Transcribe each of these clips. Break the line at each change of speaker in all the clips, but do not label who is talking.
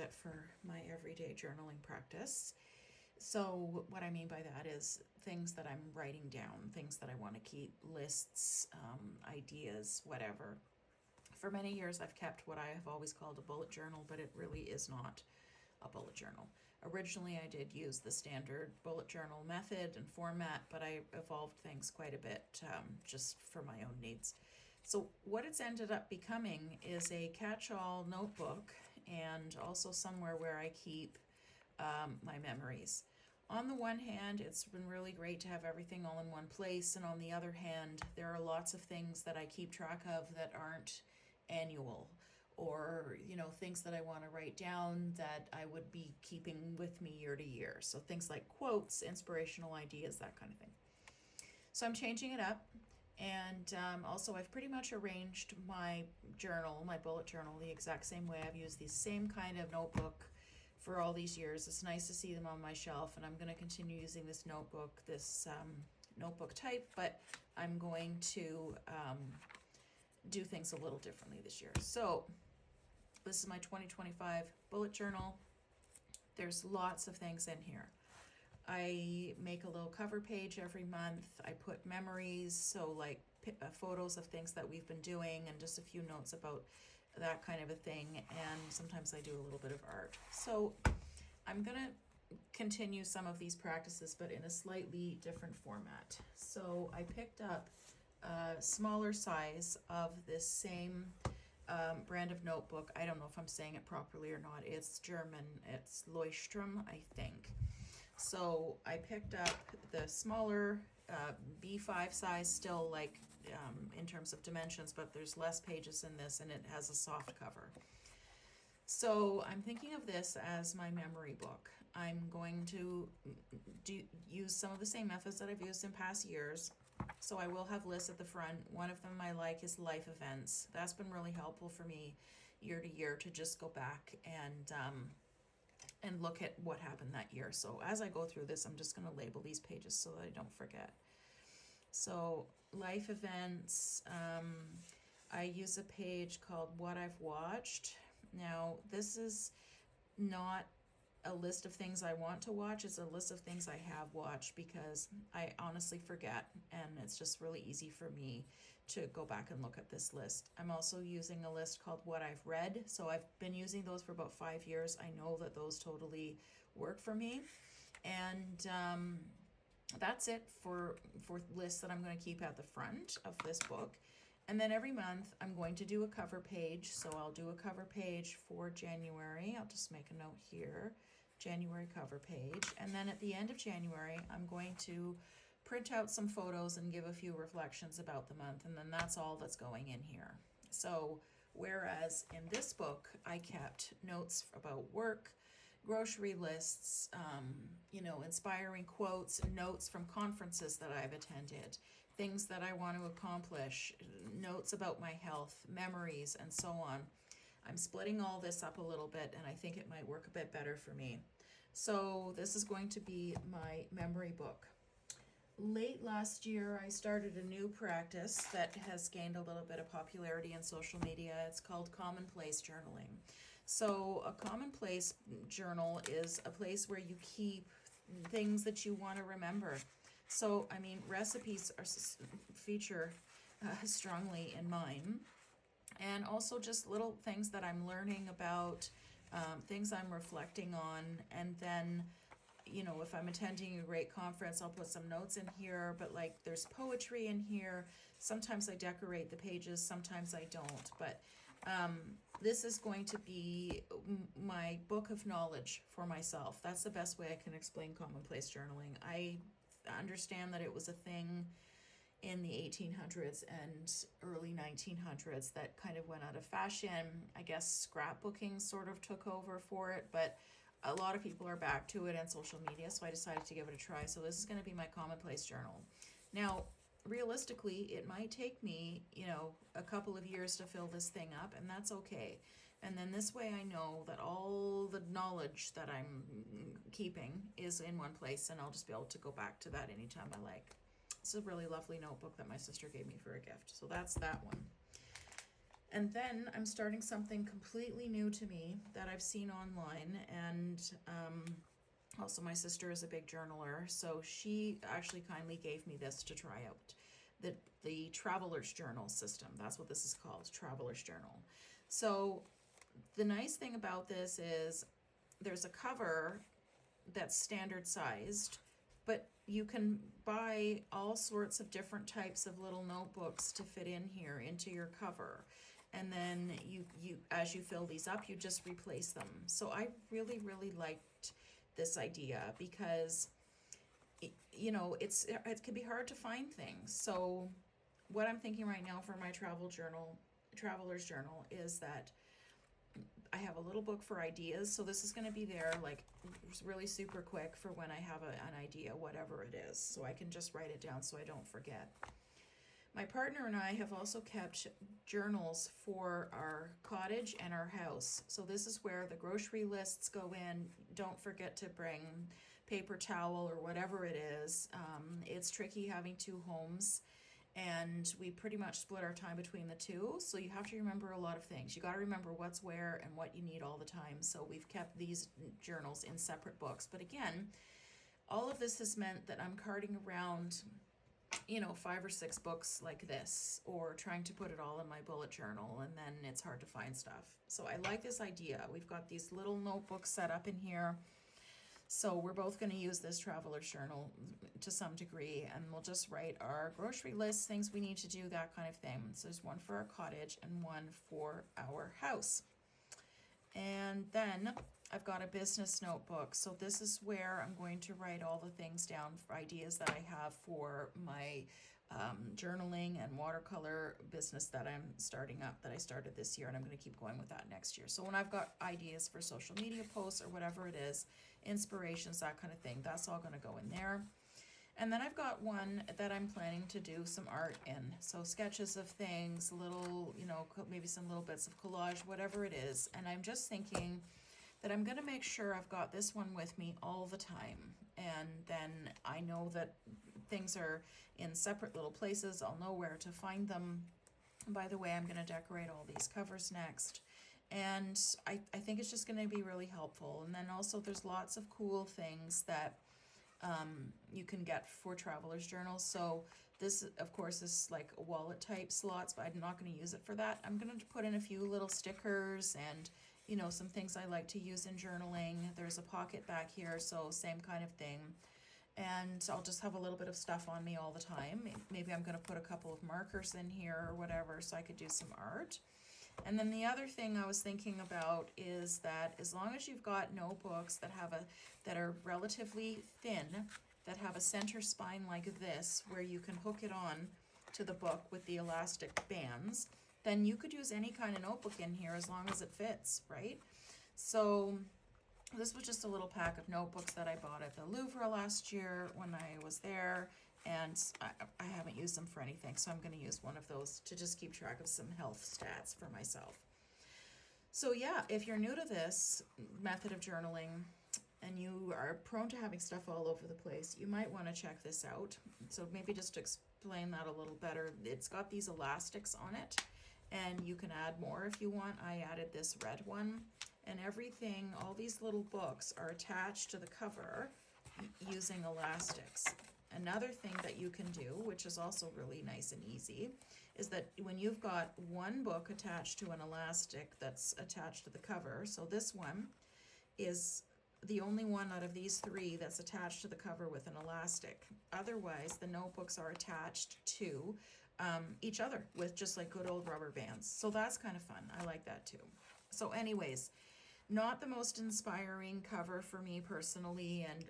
bit for my everyday journaling practice. So, what I mean by that is things that I'm writing down, things that I want to keep, lists, ideas, whatever. For many years, I've kept what I have always called a bullet journal, but it really is not a bullet journal. Originally, I did use the standard bullet journal method and format, but I evolved things quite a bit just for my own needs. So, what it's ended up becoming is a catch all notebook and also somewhere where I keep my memories. On the one hand, it's been really great to have everything all in one place, and on the other hand, there are lots of things that I keep track of that aren't annual, or things that I want to write down that I would be keeping with me year to year. So things like quotes, inspirational ideas, that kind of thing. So I'm changing it up. And also, I've pretty much arranged my journal, my bullet journal, the exact same way. I've used the same kind of notebook for all these years. It's nice to see them on my shelf, and I'm going to continue using this notebook, notebook type, but I'm going to do things a little differently this year. So this is my 2025 bullet journal. There's lots of things in here. I make a little cover page every month. I put memories, so like photos of things that we've been doing and just a few notes about that kind of a thing. And sometimes I do a little bit of art. So I'm going to continue some of these practices, but in a slightly different format. So I picked up a smaller size of this same brand of notebook. I don't know if I'm saying it properly or not. It's German. It's Leuchtturm, I think. So I picked up the smaller B5 size, still like in terms of dimensions, but there's less pages in this, and it has a soft cover. So I'm thinking of this as my memory book. I'm going to use some of the same methods that I've used in past years. So I will have lists at the front. One of them I like is life events. That's been really helpful for me year to year to just go back and look at what happened that year. So as I go through this, I'm just going to label these pages so that I don't forget. So life events, I use a page called What I've Watched. Now, this is not a list of things I want to watch. It's a list of things I have watched because I honestly forget, and it's just really easy for me to go back and look at this list. I'm also using a list called What I've Read. So I've been using those for about 5 years. I know that those totally work for me. And that's it for lists that I'm going to keep at the front of this book. And then every month I'm going to do a cover page. So I'll do a cover page for January. I'll just make a note here, January cover page. And then at the end of January, I'm going to print out some photos and give a few reflections about the month. And then that's all that's going in here. So whereas in this book, I kept notes about work, grocery lists, inspiring quotes, notes from conferences that I've attended, things that I want to accomplish, notes about my health, memories, and so on. I'm splitting all this up a little bit, and I think it might work a bit better for me. So this is going to be my memory book. Late last year, I started a new practice that has gained a little bit of popularity in social media. It's called Commonplace journaling. So a commonplace journal is a place where you keep things that you want to remember. So, recipes feature strongly in mine. And also just little things that I'm learning about, things I'm reflecting on. And then, if I'm attending a great conference, I'll put some notes in here. But like there's poetry in here. Sometimes I decorate the pages, sometimes I don't. But this is going to be my book of knowledge for myself. That's the best way I can explain commonplace journaling. I understand that it was a thing in the 1800s and early 1900s that kind of went out of fashion. I guess scrapbooking sort of took over for it, but a lot of people are back to it on social media, so I decided to give it a try. So this is going to be my commonplace journal. Now, realistically, it might take me, a couple of years to fill this thing up, and that's okay. And then this way I know that all the knowledge that I'm keeping is in one place, and I'll just be able to go back to that anytime I like. It's a really lovely notebook that my sister gave me for a gift. So that's that one. And then I'm starting something completely new to me that I've seen online, and also my sister is a big journaler, so she actually kindly gave me this to try out. The Traveler's Journal system. That's what this is called, Traveler's Journal. So the nice thing about this is there's a cover that's standard sized, but you can buy all sorts of different types of little notebooks to fit in here into your cover. And then you as you fill these up, you just replace them. So I really, really liked this idea because it can be hard to find things. So what I'm thinking right now for my traveler's journal, is that I have a little book for ideas. So this is going to be there like really super quick for when I have an idea, whatever it is. So I can just write it down so I don't forget. My partner and I have also kept journals for our cottage and our house. So this is where the grocery lists go in. Don't forget to bring paper towel or whatever it is. It's tricky having two homes, and we pretty much split our time between the two. So you have to remember a lot of things. You got to remember what's where and what you need all the time. So we've kept these journals in separate books. But again, all of this has meant that I'm carting around 5 or 6 books like this, or trying to put it all in my bullet journal, and then it's hard to find stuff. So I like this idea. We've got these little notebooks set up in here. So we're both going to use this traveler's journal to some degree, and we'll just write our grocery lists, things we need to do, that kind of thing. So there's one for our cottage and one for our house. And then I've got a business notebook. So this is where I'm going to write all the things down for ideas that I have for my journaling and watercolor business that I'm starting up, that I started this year, and I'm going to keep going with that next year. So when I've got ideas for social media posts or whatever it is, inspirations, that kind of thing, that's all going to go in there. And then I've got one that I'm planning to do some art in. So sketches of things, little, maybe some little bits of collage, whatever it is. And I'm just thinking that I'm going to make sure I've got this one with me all the time. And then I know that things are in separate little places. I'll know where to find them. By the way, I'm going to decorate all these covers next. And I think it's just going to be really helpful. And then also there's lots of cool things that you can get for traveler's journals. So this, of course, is like a wallet type slots, but I'm not going to use it for that. I'm going to put in a few little stickers and some things I like to use in journaling. There's a pocket back here, so same kind of thing. And I'll just have a little bit of stuff on me all the time. Maybe I'm going to put a couple of markers in here or whatever, so I could do some art. And then the other thing I was thinking about is that as long as you've got notebooks that are relatively thin, that have a center spine like this, where you can hook it on to the book with the elastic bands, then you could use any kind of notebook in here as long as it fits, right? So this was just a little pack of notebooks that I bought at the Louvre last year when I was there, and I haven't used them for anything, so I'm going to use one of those to just keep track of some health stats for myself. So yeah, if you're new to this method of journaling and you are prone to having stuff all over the place, you might want to check this out. So maybe just to explain that a little better, it's got these elastics on it, and you can add more if you want. I added this red one, and everything, all these little books are attached to the cover using elastics. Another thing that you can do, which is also really nice and easy, is that when you've got one book attached to an elastic that's attached to the cover, so this one is the only one out of these 3 that's attached to the cover with an elastic. Otherwise, the notebooks are attached to each other with just like good old rubber bands. So that's kind of fun. I like that too. So anyways, not the most inspiring cover for me personally, and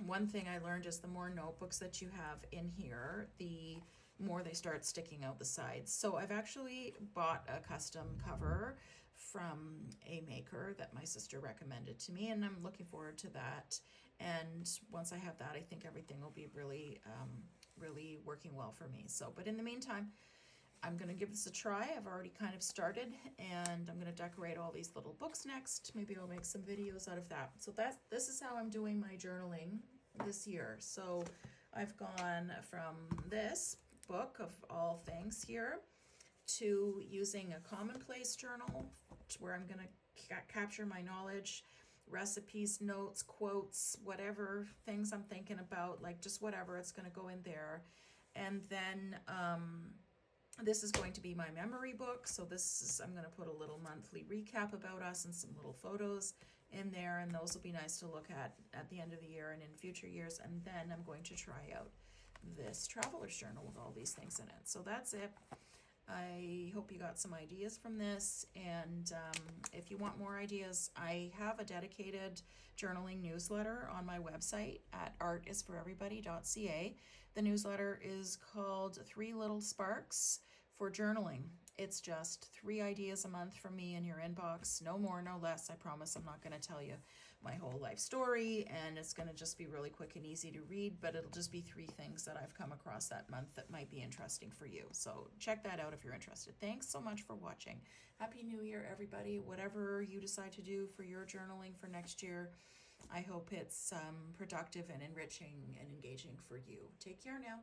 one thing I learned is the more notebooks that you have in here, the more they start sticking out the sides. So I've actually bought a custom cover from a maker that my sister recommended to me, and I'm looking forward to that. And once I have that, I think everything will be really, really working well for me. So, but in the meantime, I'm going to give this a try. I've already kind of started, and I'm going to decorate all these little books next. Maybe I'll make some videos out of that. So this is how I'm doing my journaling this year. So I've gone from this book of all things here to using a Commonplace journal where I'm going to capture my knowledge, recipes, notes, quotes, whatever things I'm thinking about, like just whatever, it's going to go in there. And then this is going to be my memory book. So I'm going to put a little monthly recap about us and some little photos in there, and those will be nice to look at the end of the year and in future years. And then I'm going to try out this traveler's journal with all these things in it. So that's it. I hope you got some ideas from this, and if you want more ideas, I have a dedicated journaling newsletter on my website at artisforeverybody.ca. The newsletter is called 3 Little Sparks for Journaling. It's just 3 ideas a month from me in your inbox, no more, no less. I promise I'm not going to tell you my whole life story, and it's going to just be really quick and easy to read, but it'll just be 3 things that I've come across that month that might be interesting for you. So check that out if you're interested. Thanks so much for watching. Happy New Year, everybody. Whatever you decide to do for your journaling for next year, I hope it's productive and enriching and engaging for you. Take care now.